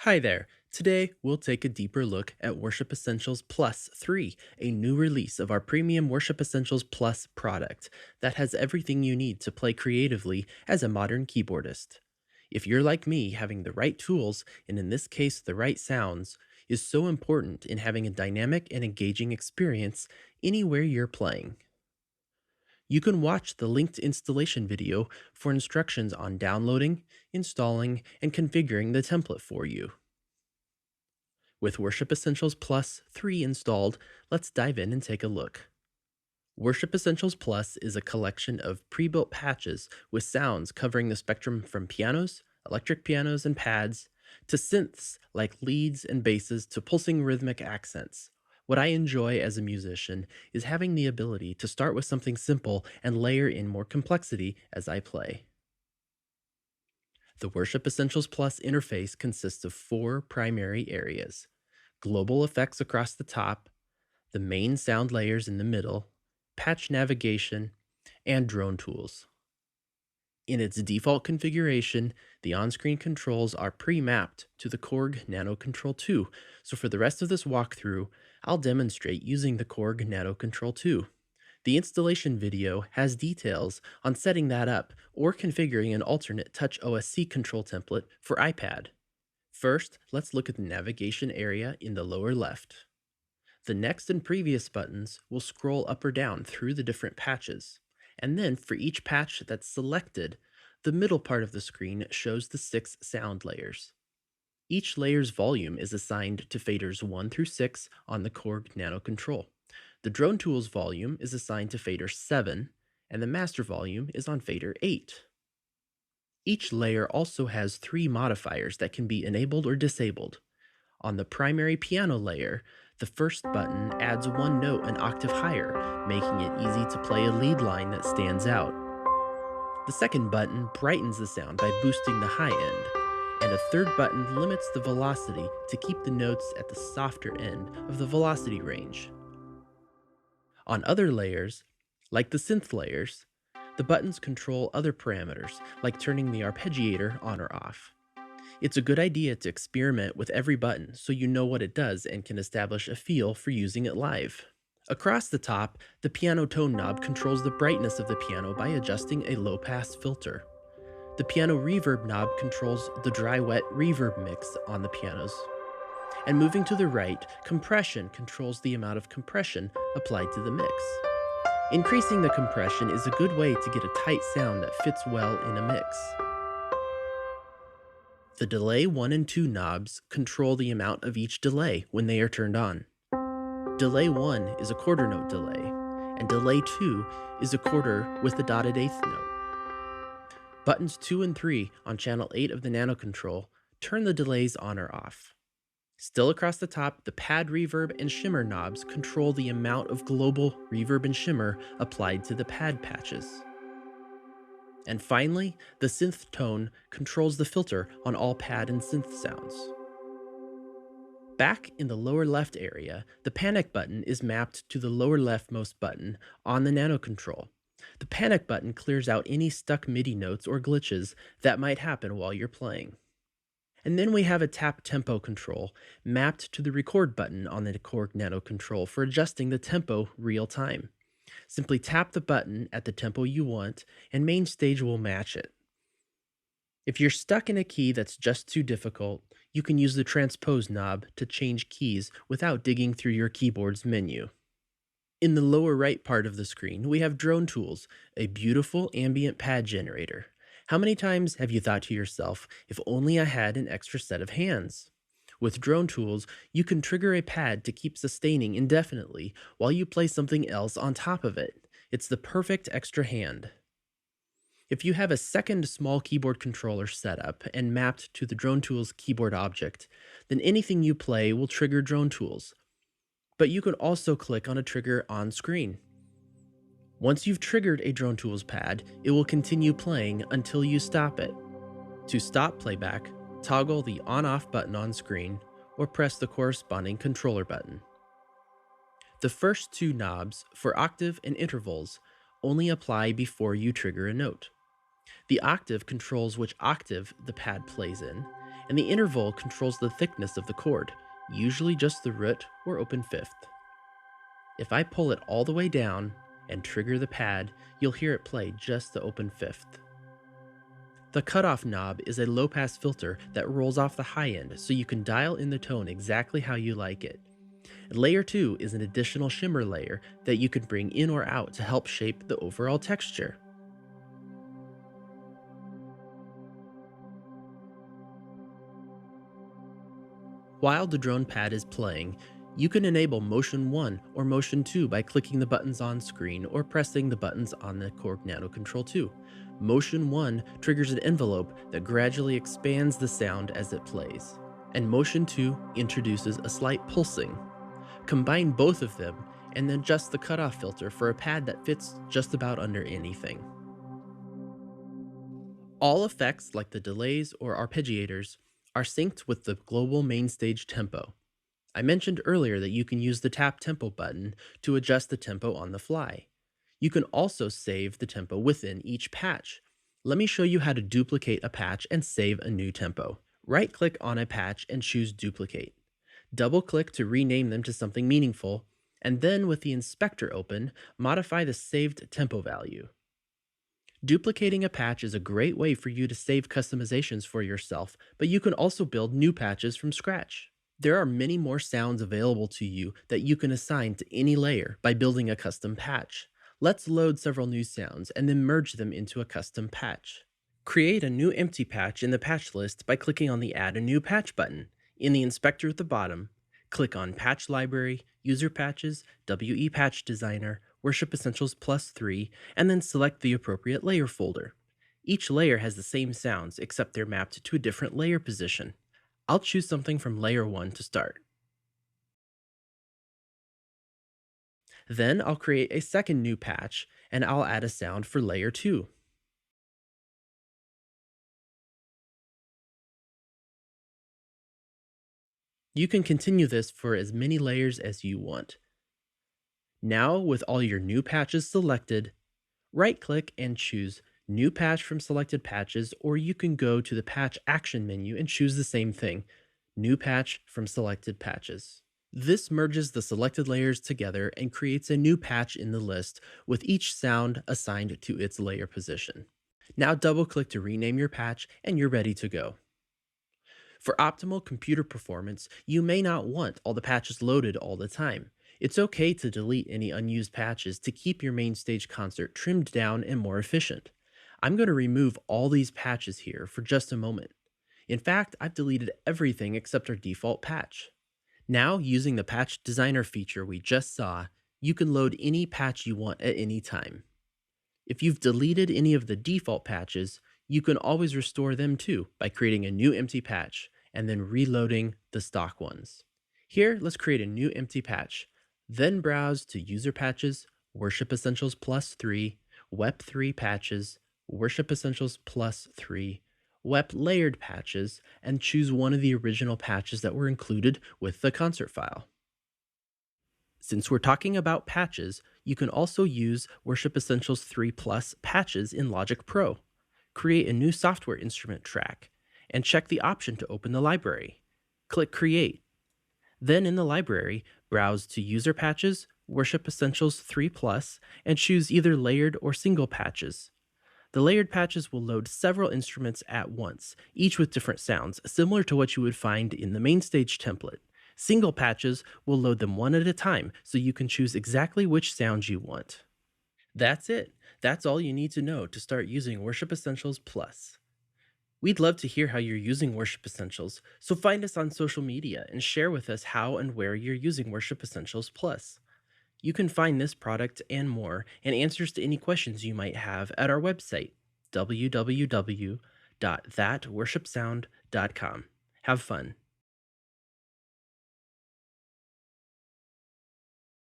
Hi there. Today, we'll take a deeper look at Worship Essentials Plus 3, a new release of our premium Worship Essentials Plus product that has everything you need to play creatively as a modern keyboardist. If you're like me, having the right tools, and in this case, the right sounds, is so important in having a dynamic and engaging experience anywhere you're playing. You can watch the linked installation video for instructions on downloading, installing, and configuring the template for you. With Worship Essentials Plus 3 installed, let's dive in and take a look. Worship Essentials Plus is a collection of pre-built patches with sounds covering the spectrum from pianos, electric pianos, and pads, to synths like leads and basses to pulsing rhythmic accents. What I enjoy as a musician is having the ability to start with something simple and layer in more complexity as I play. The Worship Essentials Plus interface consists of four primary areas: global effects across the top, the main sound layers in the middle, patch navigation, and drone tools. In its default configuration, the on screen controls are pre mapped to the Korg Nano Control 2, so for the rest of this walkthrough, I'll demonstrate using the Korg Nano Control 2. The installation video has details on setting that up or configuring an alternate Touch OSC control template for iPad. First, let's look at the navigation area in the lower left. The next and previous buttons will scroll up or down through the different patches, and then for each patch that's selected, the middle part of the screen shows the 6 sound layers. Each layer's volume is assigned to faders 1 through 6 on the Korg Nano Control. The drone tool's volume is assigned to fader 7, and the master volume is on fader 8. Each layer also has 3 modifiers that can be enabled or disabled. On the primary piano layer, the first button adds one note an octave higher, making it easy to play a lead line that stands out. The second button brightens the sound by boosting the high end, and a third button limits the velocity to keep the notes at the softer end of the velocity range. On other layers, like the synth layers, the buttons control other parameters, like turning the arpeggiator on or off. It's a good idea to experiment with every button so you know what it does and can establish a feel for using it live. Across the top, the piano tone knob controls the brightness of the piano by adjusting a low-pass filter. The piano reverb knob controls the dry-wet reverb mix on the pianos. And moving to the right, compression controls the amount of compression applied to the mix. Increasing the compression is a good way to get a tight sound that fits well in a mix. The delay 1 and 2 knobs control the amount of each delay when they are turned on. Delay 1 is a quarter note delay, and delay 2 is a quarter with the dotted eighth note. Buttons 2 and 3 on channel 8 of the Nano Control turn the delays on or off. Still across the top, the pad reverb and shimmer knobs control the amount of global reverb and shimmer applied to the pad patches. And finally, the synth tone controls the filter on all pad and synth sounds. Back in the lower left area, the panic button is mapped to the lower leftmost button on the Nano Control. The panic button clears out any stuck MIDI notes or glitches that might happen while you're playing. And then we have a tap tempo control mapped to the record button on the Korg Nano Control for adjusting the tempo real time. Simply tap the button at the tempo you want, and MainStage will match it. If you're stuck in a key that's just too difficult, you can use the transpose knob to change keys without digging through your keyboard's menu. In the lower right part of the screen, we have drone tools, a beautiful ambient pad generator. How many times have you thought to yourself, if only I had an extra set of hands? With drone tools, you can trigger a pad to keep sustaining indefinitely while you play something else on top of it. It's the perfect extra hand. If you have a second small keyboard controller set up and mapped to the drone tool's keyboard object, then anything you play will trigger drone tools. But you can also click on a trigger on screen. Once you've triggered a drone tools pad, it will continue playing until you stop it. To stop playback, toggle the on-off button on screen or press the corresponding controller button. The first 2 knobs for octave and intervals only apply before you trigger a note. The octave controls which octave the pad plays in, and the interval controls the thickness of the chord, usually just the root or open fifth. If I pull it all the way down and trigger the pad, you'll hear it play just the open fifth. The cutoff knob is a low-pass filter that rolls off the high end so you can dial in the tone exactly how you like it. Layer 2 is an additional shimmer layer that you can bring in or out to help shape the overall texture. While the drone pad is playing, you can enable Motion 1 or Motion 2 by clicking the buttons on screen or pressing the buttons on the Korg Nano Control 2. Motion 1 triggers an envelope that gradually expands the sound as it plays, and Motion 2 introduces a slight pulsing. Combine both of them and then adjust the cutoff filter for a pad that fits just about under anything. All effects like the delays or arpeggiators are synced with the global MainStage tempo. I mentioned earlier that you can use the tap tempo button to adjust the tempo on the fly. You can also save the tempo within each patch. Let me show you how to duplicate a patch and save a new tempo. Right-click on a patch and choose Duplicate. Double-click to rename them to something meaningful, and then with the inspector open, modify the saved tempo value. Duplicating a patch is a great way for you to save customizations for yourself, but you can also build new patches from scratch. There are many more sounds available to you that you can assign to any layer by building a custom patch. Let's load several new sounds and then merge them into a custom patch. Create a new empty patch in the patch list by clicking on the Add a New Patch button. In the inspector at the bottom, click on Patch Library, User Patches, WE Patch Designer, Worship Essentials Plus 3, and then select the appropriate layer folder. Each layer has the same sounds except they're mapped to a different layer position. I'll choose something from layer 1 to start. Then I'll create a second new patch and I'll add a sound for layer 2. You can continue this for as many layers as you want. Now, with all your new patches selected, right-click and choose New Patch from selected patches, or you can go to the Patch Action menu and choose the same thing, New Patch from selected patches. This merges the selected layers together and creates a new patch in the list with each sound assigned to its layer position. Now double-click to rename your patch and you're ready to go. For optimal computer performance, you may not want all the patches loaded all the time. It's okay to delete any unused patches to keep your MainStage concert trimmed down and more efficient. I'm going to remove all these patches here for just a moment. In fact, I've deleted everything except our default patch. Now, using the Patch Designer feature we just saw, you can load any patch you want at any time. If you've deleted any of the default patches, you can always restore them too by creating a new empty patch and then reloading the stock ones. Here, let's create a new empty patch. Then browse to User Patches, Worship Essentials Plus 3, WEP 3 Patches, Worship Essentials Plus 3, WEP Layered Patches, and choose one of the original patches that were included with the concert file. Since we're talking about patches, you can also use Worship Essentials 3 Plus patches in Logic Pro. Create a new software instrument track, and check the option to open the library. Click Create. Then in the library, browse to User Patches, Worship Essentials 3 Plus, and choose either layered or single patches. The layered patches will load several instruments at once, each with different sounds, similar to what you would find in the MainStage template. Single patches will load them one at a time, so you can choose exactly which sounds you want. That's it. That's all you need to know to start using Worship Essentials Plus. We'd love to hear how you're using Worship Essentials, so find us on social media and share with us how and where you're using Worship Essentials Plus. You can find this product and more, and answers to any questions you might have at our website, www.thatworshipsound.com. Have fun.